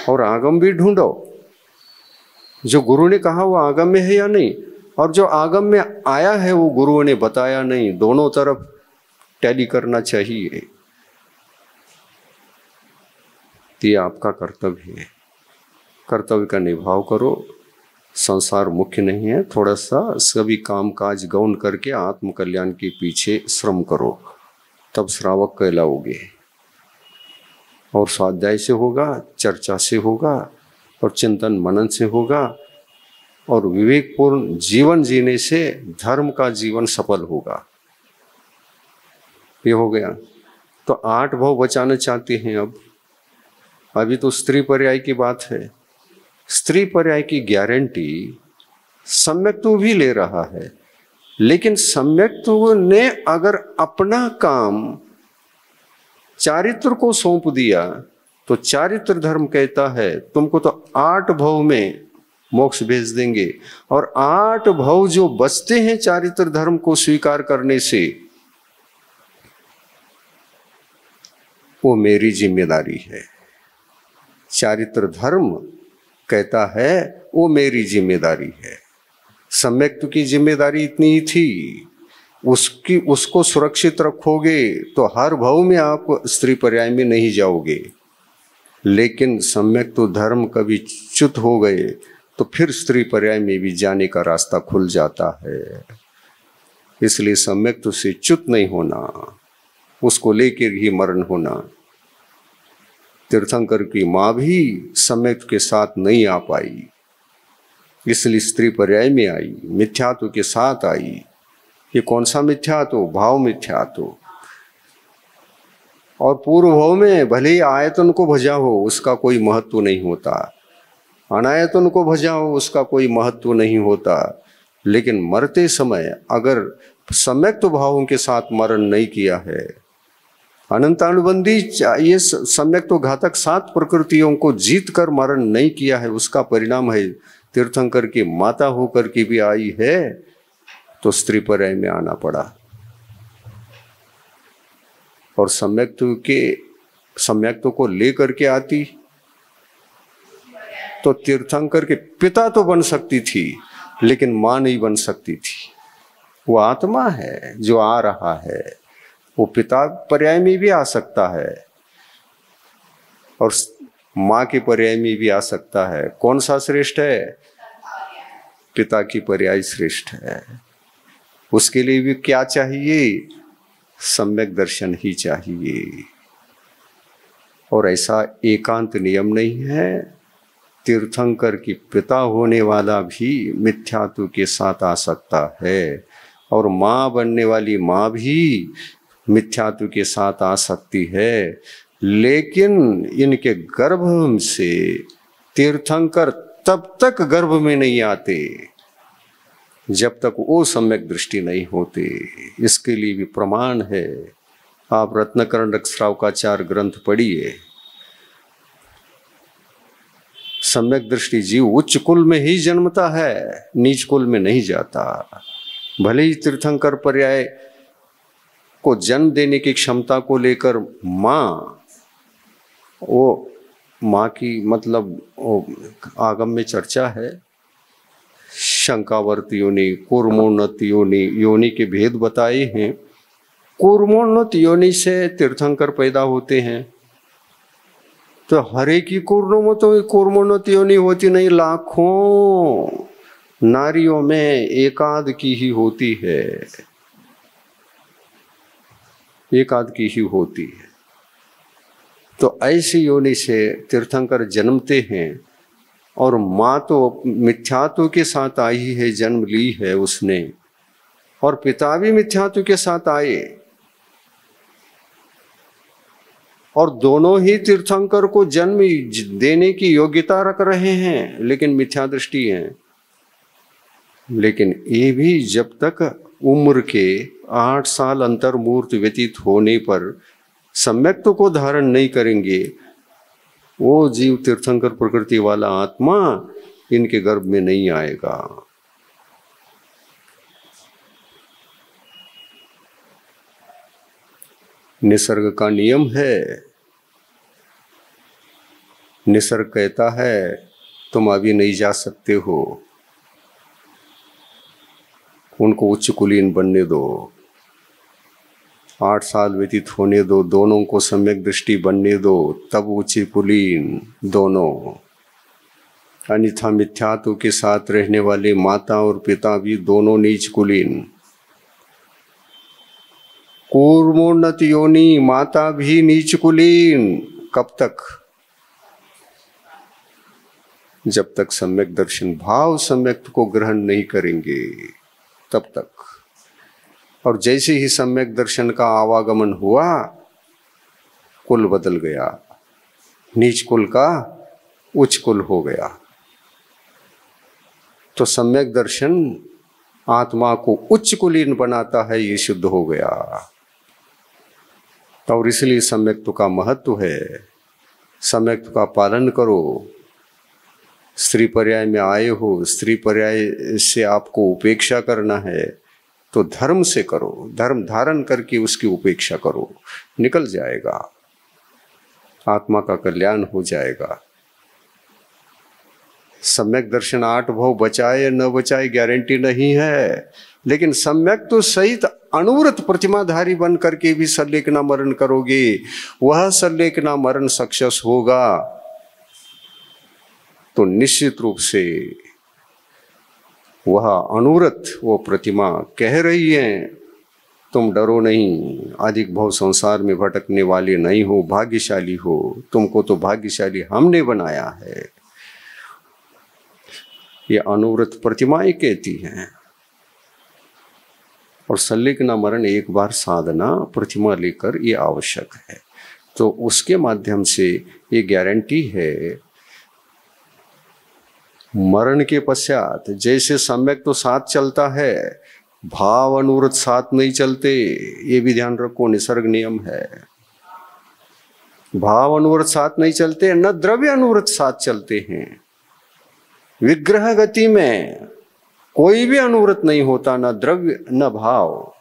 और आगम भी ढूंढो। जो गुरु ने कहा वो आगम में है या नहीं, और जो आगम में आया है वो गुरुओं ने बताया नहीं, दोनों तरफ टैली करना चाहिए। ये आपका कर्तव्य है, कर्तव्य का निभाव करो। संसार मुख्य नहीं है, थोड़ा सा सभी काम काज गौन करके आत्म कल्याण के पीछे श्रम करो, तब श्रावक कहलाओगे। और स्वाध्याय से होगा, चर्चा से होगा और चिंतन मनन से होगा और विवेकपूर्ण जीवन जीने से धर्म का जीवन सफल होगा। ये हो गया। तो 8 भाव बचाना चाहते हैं। अब अभी तो स्त्री पर्याय की बात है। स्त्री पर्याय की गारंटी सम्यक्त्व भी ले रहा है, लेकिन सम्यक्त्व ने अगर अपना काम चारित्र को सौंप दिया तो चारित्र धर्म कहता है तुमको तो 8 भाव में मोक्ष भेज देंगे। और 8 भव जो बचते हैं चारित्र धर्म को स्वीकार करने से, वो मेरी जिम्मेदारी है। चारित्र धर्म कहता है वो मेरी जिम्मेदारी है। सम्यक्त्व की जिम्मेदारी इतनी ही थी, उसको सुरक्षित रखोगे तो हर भव में आप स्त्री पर्याय में नहीं जाओगे। लेकिन सम्यक्त्व धर्म कभी च्युत हो गए तो फिर स्त्री पर्याय में भी जाने का रास्ता खुल जाता है। इसलिए सम्यक्त्व से च्युत नहीं होना, उसको लेकर ही मरण होना। तीर्थंकर की माँ भी सम्यक्त्व के साथ नहीं आ पाई, इसलिए स्त्री पर्याय में आई, मिथ्यात्व के साथ आई। ये कौन सा मिथ्यात्व? भाव मिथ्यात्व। और पूर्व भाव में भले ही आयतन को भजा हो उसका कोई महत्व नहीं होता, अनायतन को भजा हो उसका कोई महत्व नहीं होता, लेकिन मरते समय अगर सम्यक्त्व भावों के साथ मरण नहीं किया है, अनंतानुबंधी ये सम्यक्त्व घातक 7 प्रकृतियों को जीत कर मरण नहीं किया है, उसका परिणाम है तीर्थंकर की माता होकर के भी आई है तो स्त्री पर्याय में आना पड़ा। और सम्यक्त्व को लेकर के आती तो तीर्थंकर के पिता तो बन सकती थी, लेकिन मां नहीं बन सकती थी। वो आत्मा है जो आ रहा है, वो पिता पर्याय में भी आ सकता है और मां के पर्याय में भी आ सकता है। कौन सा श्रेष्ठ है? पिता की पर्याय श्रेष्ठ है। उसके लिए भी क्या चाहिए? सम्यक दर्शन ही चाहिए। और ऐसा एकांत नियम नहीं है, तीर्थंकर की पिता होने वाला भी मिथ्यात्व के साथ आ सकता है और माँ बनने वाली माँ भी मिथ्यात्व के साथ आ सकती है। लेकिन इनके गर्भ से तीर्थंकर तब तक गर्भ में नहीं आते जब तक वो सम्यक दृष्टि नहीं होते। इसके लिए भी प्रमाण है, आप रत्नकर्ण श्रावकाचार्य ग्रंथ पढ़िए। सम्यक दृष्टि जीव उच्च कुल में ही जन्मता है, नीच कुल में नहीं जाता। भले ही तीर्थंकर पर्याय को जन्म देने की क्षमता को लेकर माँ की मतलब आगम में चर्चा है। शंकावर्त योनि, कूर्मोन्नत योनि के भेद बताए हैं। कूर्मोन्नत योनि से तीर्थंकर पैदा होते हैं, तो हर एक की कूर्मोन्नत योनि होती नहीं, लाखों नारियों में एकाध की ही होती है, एकाध की ही होती है। तो ऐसी योनि से तीर्थंकर जन्मते हैं और माँ तो मिथ्यात्व के साथ आई है, जन्म ली है उसने, और पिता भी मिथ्यात्व के साथ आए, और दोनों ही तीर्थंकर को जन्म देने की योग्यता रख रहे हैं, लेकिन मिथ्या दृष्टि है। लेकिन ये भी जब तक उम्र के 8 साल अंतर मूर्त व्यतीत होने पर सम्यक्त्व को धारण नहीं करेंगे, वो जीव तीर्थंकर प्रकृति वाला आत्मा इनके गर्भ में नहीं आएगा। निसर्ग का नियम है, निसर्ग कहता है तुम अभी नहीं जा सकते हो, उनको उच्च कुलीन बनने दो, 8 साल व्यतीत होने दो, दोनों को सम्यक दृष्टि बनने दो, तब उच्च कुलीन दोनों। अन्यथा मिथ्यात्व के साथ रहने वाले माता और पिता भी दोनों नीच कुलीन। कूर्मोन्नत योनि माता भी नीच कुलीन। कब तक? जब तक सम्यक दर्शन भाव सम्यक को ग्रहण नहीं करेंगे तब तक। और जैसे ही सम्यक दर्शन का आवागमन हुआ, कुल बदल गया, नीच कुल का उच्च कुल हो गया। तो सम्यक दर्शन आत्मा को उच्च कुलीन बनाता है, ये शुद्ध हो गया। और इसलिए सम्यक्त्व का महत्व है। सम्यक्त्व का पालन करो, स्त्री पर्याय में आए हो, स्त्री पर्याय से आपको उपेक्षा करना है तो धर्म से करो, धर्म धारण करके उसकी उपेक्षा करो, निकल जाएगा, आत्मा का कल्याण हो जाएगा। सम्यक दर्शन 8 भव बचाए न बचाए गारंटी नहीं है, लेकिन सम्यक तो सहित अणुव्रत प्रतिमाधारी बन करके भी सल्लेखना मरण करोगे, वह सल्लेखना मरण सक्सेस होगा तो निश्चित रूप से वह अणुव्रत वो प्रतिमा कह रही है तुम डरो नहीं, अधिक भव संसार में भटकने वाले नहीं हो, भाग्यशाली हो, तुमको तो भाग्यशाली हमने बनाया है। ये अणुव्रत प्रतिमाएं कहती हैं। और सल्लेखना मरण एक बार साधना प्रतिमा लेकर ये आवश्यक है, तो उसके माध्यम से ये गारंटी है। मरण के पश्चात जैसे सम्यक तो साथ चलता है, भाव अनुव्रत साथ नहीं चलते, ये भी ध्यान रखो, निसर्ग नियम है। भाव अनुव्रत साथ नहीं चलते, न द्रव्य अनुव्रत साथ चलते हैं। विग्रह गति में कोई भी अनुव्रत नहीं होता, न द्रव्य न भाव।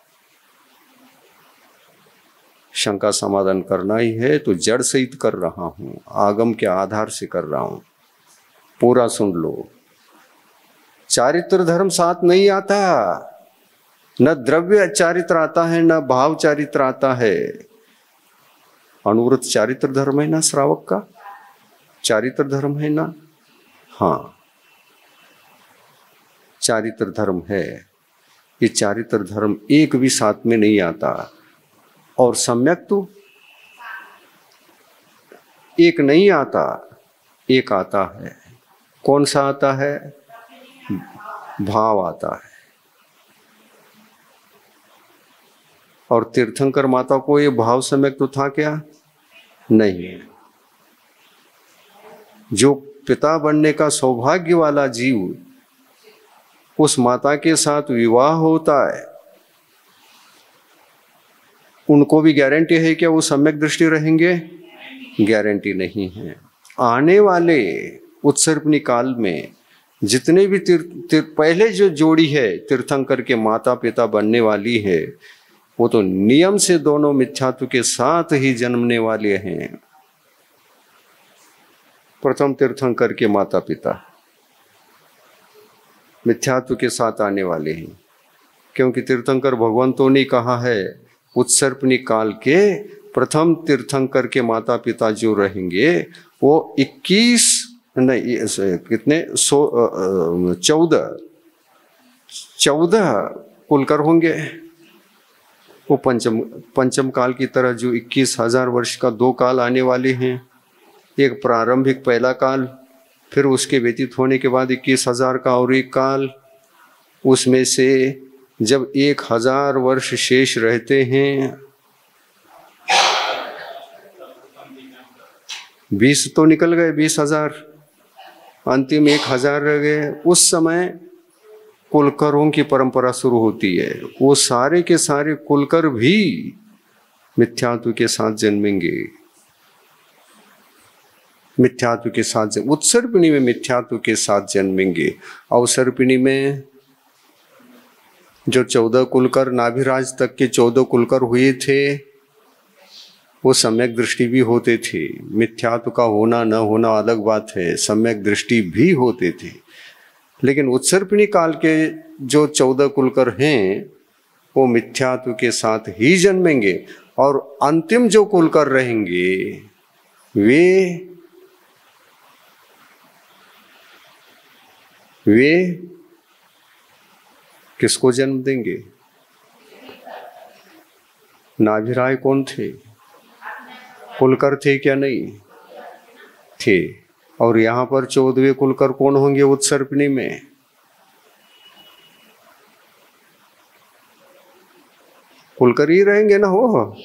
शंका समाधान करना ही है तो जड़ सहित कर रहा हूं, आगम के आधार से कर रहा हूं, पूरा सुन लो। चारित्र धर्म साथ नहीं आता, न द्रव्य चारित्र आता है न भाव चारित्र आता है। अनुव्रत चारित्र धर्म है ना, श्रावक का चारित्र धर्म है ना, हाँ चारित्र धर्म है। ये चारित्र धर्म एक भी साथ में नहीं आता। और सम्यक तो एक नहीं आता, एक आता है। कौन सा आता है? भाव आता है। और तीर्थंकर माता को ये भाव सम्यक तो था क्या? नहीं। जो पिता बनने का सौभाग्य वाला जीव उस माता के साथ विवाह होता है, उनको भी गारंटी है क्या वो सम्यक दृष्टि रहेंगे? गारंटी नहीं है। आने वाले उत्सर्पणी काल में जितने भी पहले जो जोड़ी है तीर्थंकर के माता पिता बनने वाली है, वो तो नियम से दोनों मिथ्यात्व के साथ ही जन्मने वाले हैं। प्रथम तीर्थंकर के माता पिता मिथ्यात्व के साथ आने वाले हैं, क्योंकि तीर्थंकर भगवंतों ने कहा है उत्सर्पणी काल के प्रथम तीर्थंकर के माता पिता जो रहेंगे वो 21 नहीं कितने 14 कुलकर होंगे। वो पंचम काल की तरह जो 21,000 वर्ष का 2 काल आने वाले हैं, एक प्रारंभिक पहला काल, फिर उसके व्यतीत होने के बाद 21,000 का और एक काल, उसमें से जब 1,000 वर्ष शेष रहते हैं, 20 तो निकल गए, 20,000, अंतिम 1,000 रह गए। उस समय कुलकरों की परंपरा शुरू होती है। वो सारे के सारे कुलकर भी मिथ्यात्व के साथ जन्मेंगे, मिथ्यात्व के साथ उत्सर्पिणी में मिथ्यात्व के साथ जन्मेंगे। अवसर्पिणी में जो 14 कुलकर नाभिराज तक के 14 कुलकर हुए थे, वो सम्यक दृष्टि भी होते थे। मिथ्यात्व का होना न होना अलग बात है, सम्यक दृष्टि भी होते थे। लेकिन उत्सर्पिणी काल के जो 14 कुलकर हैं वो मिथ्यात्व के साथ ही जन्मेंगे। और अंतिम जो कुलकर रहेंगे वे किसको जन्म देंगे? नाभिराय कौन थे? कुलकर थे क्या? नहीं थे। और यहां पर 14वें कुलकर कौन होंगे उत्सर्पिणी में? कुलकर ही रहेंगे ना, हो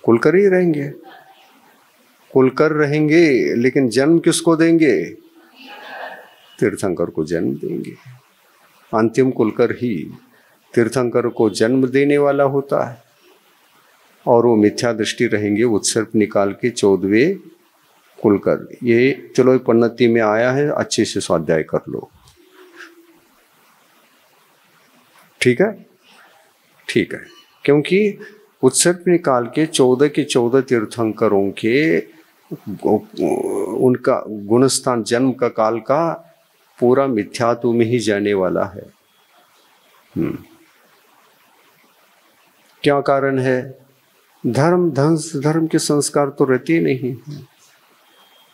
कुलकर ही रहेंगे। कुलकर रहेंगे लेकिन जन्म किसको देंगे? तीर्थंकर को जन्म देंगे। अंतिम कुलकर ही तीर्थंकर को जन्म देने वाला होता है। और वो मिथ्या दृष्टि रहेंगे उत्सर्प निकाल के 14वें कुलकर, ये चलो पन्नति में आया है, अच्छे से स्वाध्याय कर लो। ठीक है, ठीक है। क्योंकि उत्सर्पिणी काल के 14 तीर्थंकरों के उनका गुणस्थान जन्म का काल का पूरा मिथ्यात्व में ही जाने वाला है। क्या कारण है? धर्म के संस्कार तो रहते ही नहीं है।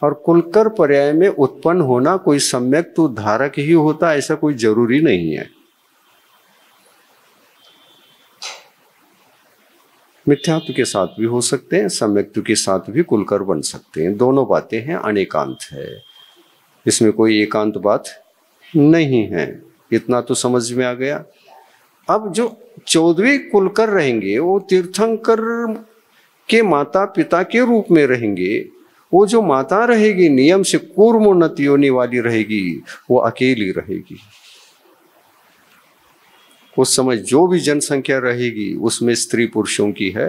और कुलकर पर्याय में उत्पन्न होना कोई सम्यक तो धारक ही होता, ऐसा कोई जरूरी नहीं है। मिथ्यात्व के साथ भी हो सकते हैं, सम्यक्त्व के साथ भी कुलकर बन सकते हैं। दोनों बातें हैं, अनेकांत है, इसमें कोई एकांत बात नहीं है। इतना तो समझ में आ गया। अब जो 14वें कुलकर रहेंगे वो तीर्थंकर के माता पिता के रूप में रहेंगे। वो जो माता रहेगी नियम से कूर्मोन्नत योनि वाली रहेगी, वो अकेली रहेगी। उस समय जो भी जनसंख्या रहेगी उसमें स्त्री पुरुषों की है,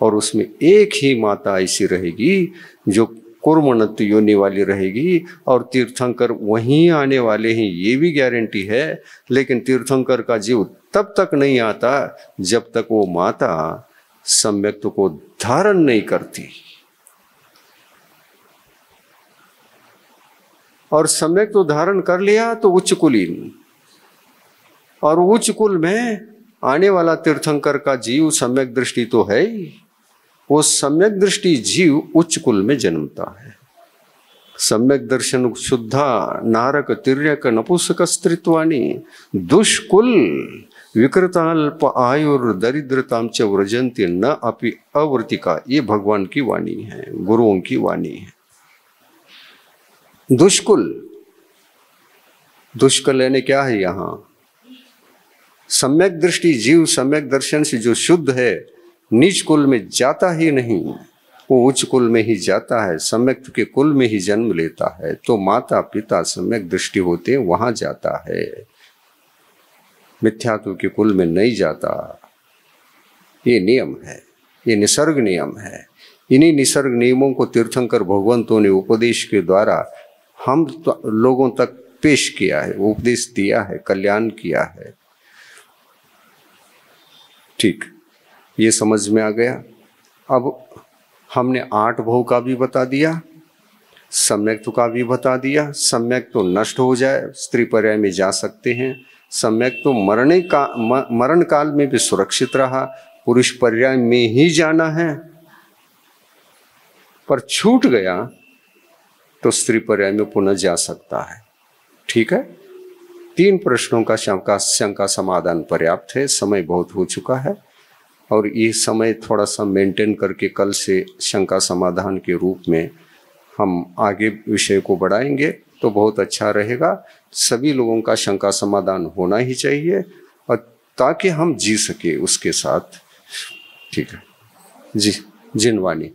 और उसमें एक ही माता ऐसी रहेगी जो कूर्मोन्नत योनि वाली रहेगी। और तीर्थंकर वहीं आने वाले हैं, ये भी गारंटी है। लेकिन तीर्थंकर का जीव तब तक नहीं आता जब तक वो माता सम्यक्त्व को धारण नहीं करती। और सम्यक्त्व धारण कर लिया तो उच्च कुलीन, और उच्च कुल में आने वाला तीर्थंकर का जीव सम्यक दृष्टि तो है ही। वो सम्यक दृष्टि जीव उच्च कुल में जन्मता है। सम्यक दर्शन शुद्धा नारक तिर्यक नपुंसक स्त्रीत्वानि दुष्कुल विकृताल्प आयुर दरिद्रताम च व्रजन्ति न अपि अवर्तिका। ये भगवान की वाणी है, गुरुओं की वाणी है। दुष्कुल, दुष्कुल यानी क्या है? यहाँ सम्यक दृष्टि जीव सम्यक दर्शन से जो शुद्ध है नीच कुल में जाता ही नहीं, वो उच्च कुल में ही जाता है, सम्यक के कुल में ही जन्म लेता है। तो माता पिता सम्यक दृष्टि होते हैं, वहां जाता है, मिथ्यात्व के कुल में नहीं जाता। ये नियम है, ये निसर्ग नियम है। इन्हीं निसर्ग नियमों को तीर्थंकर भगवंतों ने उपदेश के द्वारा हम लोगों तक पेश किया है, उपदेश दिया है, कल्याण किया है। ठीक, ये समझ में आ गया। अब हमने 8 भव का भी बता दिया, सम्यक्त्व का भी बता दिया। सम्यक तो नष्ट हो जाए, स्त्री पर्याय में जा सकते हैं। सम्यक तो मरण काल में भी सुरक्षित रहा, पुरुष पर्याय में ही जाना है। पर छूट गया तो स्त्री पर्याय में पुनः जा सकता है। ठीक है, 3 प्रश्नों का शंका समाधान पर्याप्त है। समय बहुत हो चुका है और ये समय थोड़ा सा मेंटेन करके कल से शंका समाधान के रूप में हम आगे विषय को बढ़ाएंगे तो बहुत अच्छा रहेगा। सभी लोगों का शंका समाधान होना ही चाहिए, और ताकि हम जी सके उसके साथ। ठीक है जी। जिनवाणी।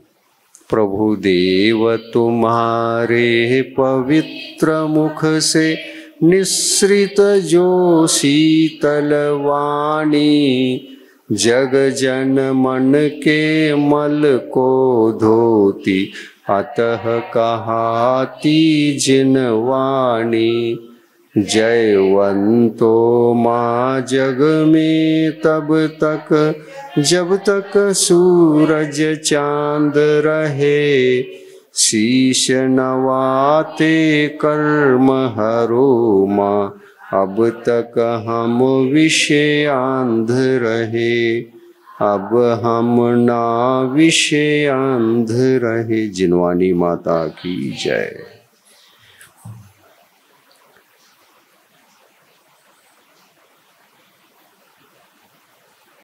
प्रभु देव तुम्हारे पवित्र मुख से निस्सृत जो शीतल वाणी, जग जन मन के मल को धोती, अतः कहाती जिनवाणी। जयवंतो माँ जग में तब तक जब तक सूरज चांद रहे, शीश नवाते कर्म हरो माँ, अब तक हम विषयांध रहे, अब हम ना विषयांध रहे। जिनवाणी माता की जय।